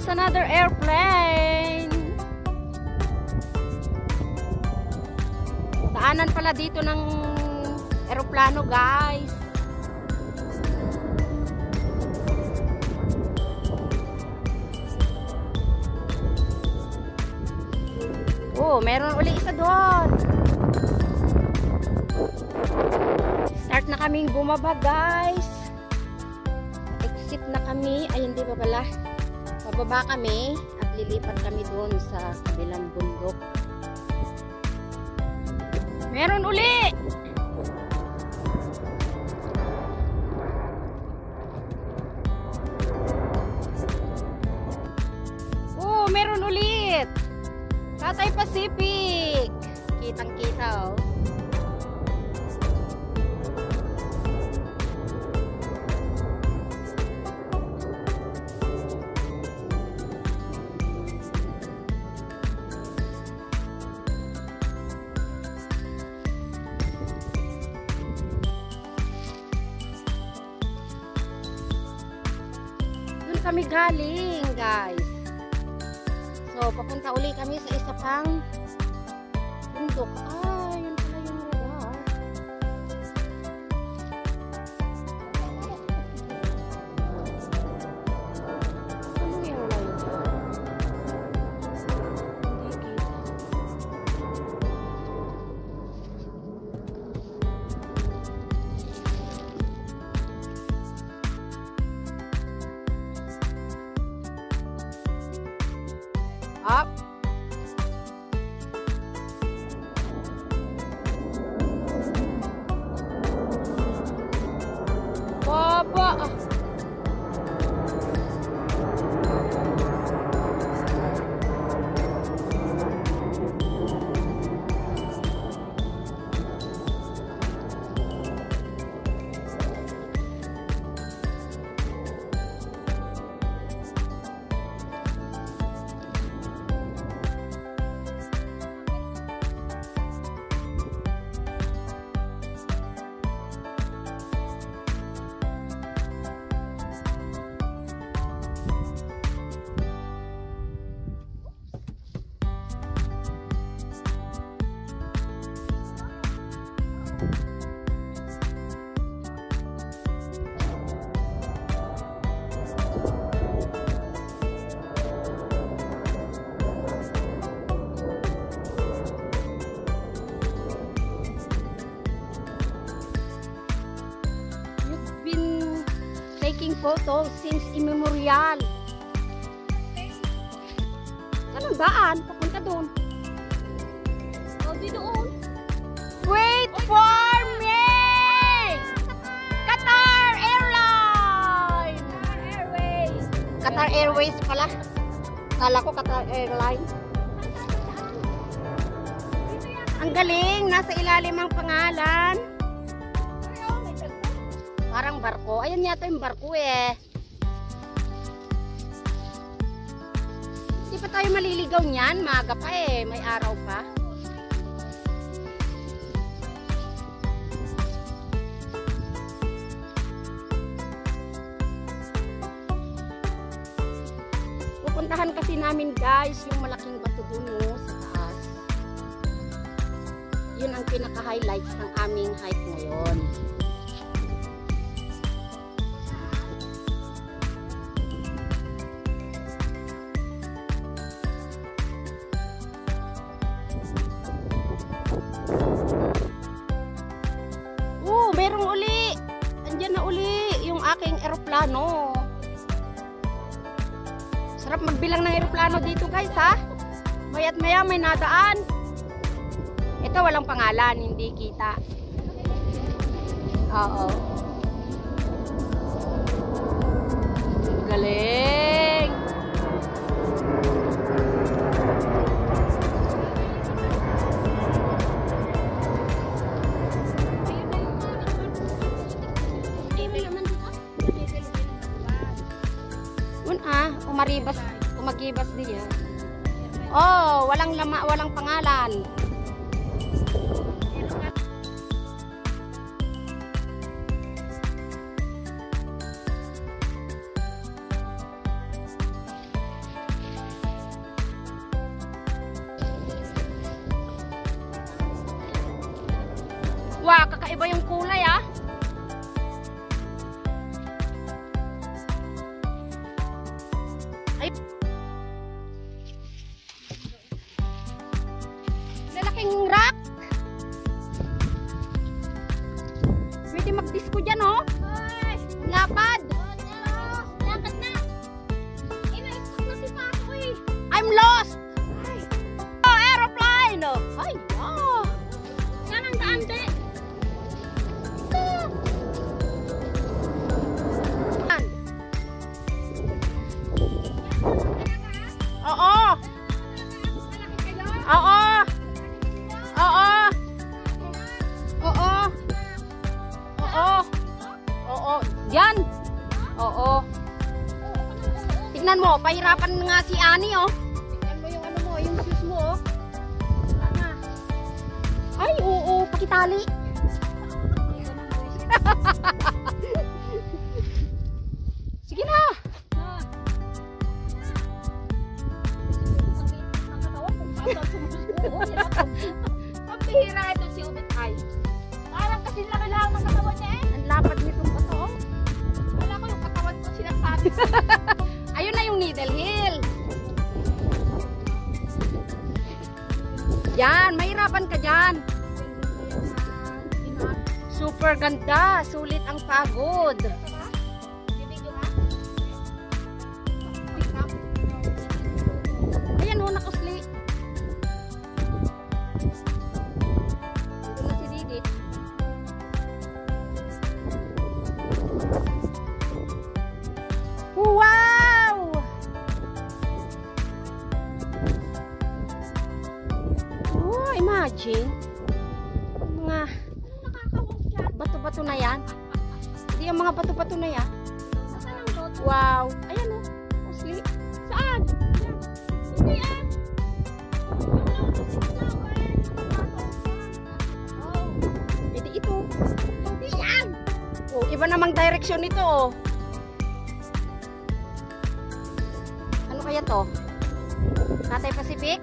comes another airplane. Daanan pala dito ng eroplano, guys. Oh, meron uli isa doon. Start na kaming bumaba, guys. Exit na kami. Ay, hindi pa pala. Bababa kami at lilipat kami doon sa kabilang bundok. Meron uli! Oh, meron ulit! Cathay Pacific! Kitang-kita, oh. Kami galing, guys. So, papunta uli kami sa isa pang bundok. Ah, yun pala yung radar. Ano yung light? Hindi kita. Up. Baba. Taking photos since immemorial. Anong daan? Papunta doon. O, di doon. Wait for me! Qatar Airlines! Qatar Airways. Qatar Airways pala. Kala ko Qatar Airlines. Ang galing. Nasa ilalim ang pangalan. Parang barko. Ayan yata yung barko eh. Hindi pa tayo maliligaw niyan. Maaga pa eh. May araw pa. Pupuntahan kasi namin, guys, yung malaking bato dun sa taas. Yun ang pinaka-highlights ng aming hike ngayon. Merong uli. Andyan na uli yung aking eroplano. Sarap magbilang ng eroplano dito, guys, ha? Maya't maya may nadaan. Ito walang pangalan, hindi kita. Oo. Galing. Umagibas diya. Oh, walang pangalan. Iba-iba yung kulay ah. Ay. Lalaking rock. Pwede mag-disco dyan oh. Lapad. Lakad na. Na-stop na si Pato eh. I'm lost. Oh, aeroplane. Ay, oh. Yan ang daan din. Oo. Oo. Oo. Oo. Oo. Oo. Yan. Oo. Tignan mo, pahirapan nga si Ani oh. Tignan mo yung ano mo, yung shoes mo oh. Ay, oo, pakitali. Sige na. Pambihira ito si Ubit ay. Parang kasi laki lang ng katawan niya eh. Ang lapad nitong bato. Wala ko yung katawan ko sinasabi. Ayun na yung Needle Hill. Yan, mahirapan ka dyan. Super ganda. Sulit ang pagod. Ayan o, nakusli. Ito na si Didit. Wow! Oh, imagine. Mga bato-bato na yan. Hindi yung mga bato-bato na yan. Wow. Ayan o. Kusli. Saan? Hindi yan. Hindi ito. Hindi yan. Oh, iba namang direksyon nito oh. Ano kaya to? Cathay Pacific?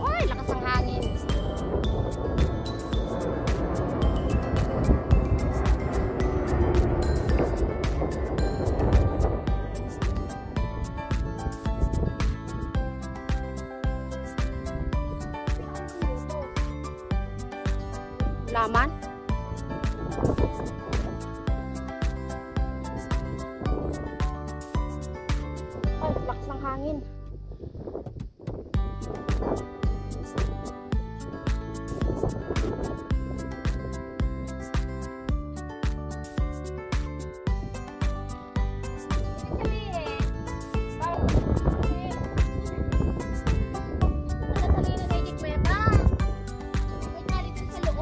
Uy, lakas ang hangin. Laman. Ay, lakas ng hangin.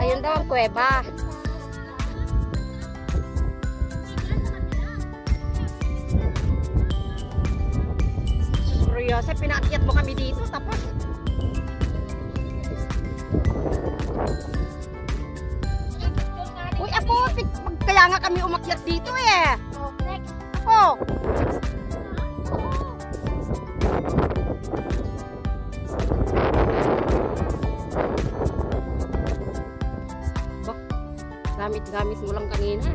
Ayun daw ang kuweba. Seryoso, pinaakyat mo kami dito tapos uy, ako, kaya nga kami umakyat dito eh. Ako. Gamit mo lang kanina.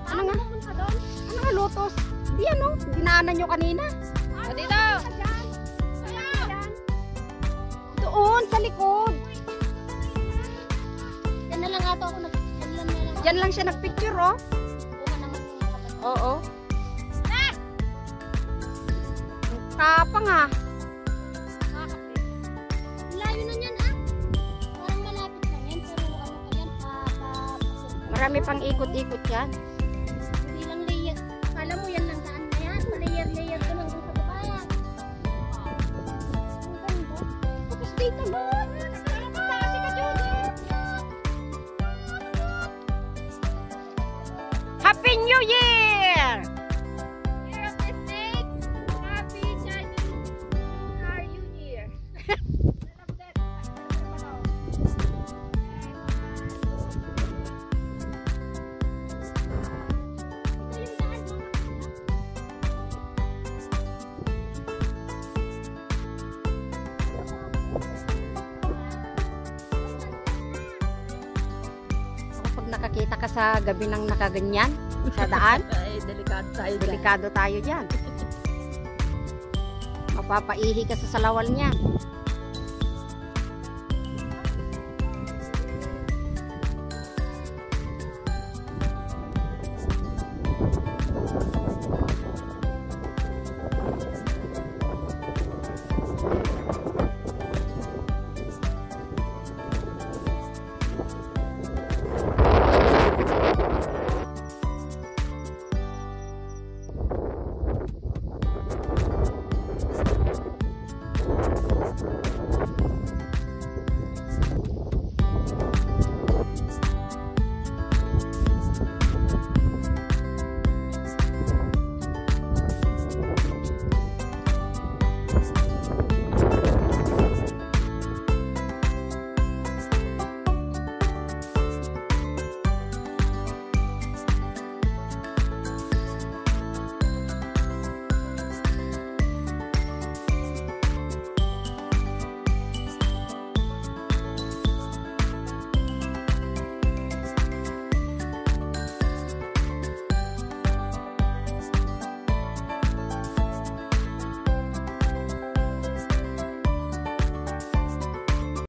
Ano nga? Ano nga lotos? Di ano? Dinaanan nyo kanina. O dito. Doon sa likod. Yan na lang ato ako Diyan lang siya nagpicture oh. Oo. Tapang ah. Layo na yan ah. Parang malapit lang yan. Pero ano pa yan? Marami pang ikot-ikot yan. Hindi lang layer. Kala mo yan lang daan na yan. Layer-layer ko lang sa baba. Ang ganda. Tapos dito mo. Kasi ka Judy. Happy New Year! Year of the Snake. Happy Chinese New Year. nakakita ka sa gabi ng nakaganyan sa daan. Ay, delikado tayo dyan. Delikado tayo dyan. Mapapaihi ka sa salawal niya.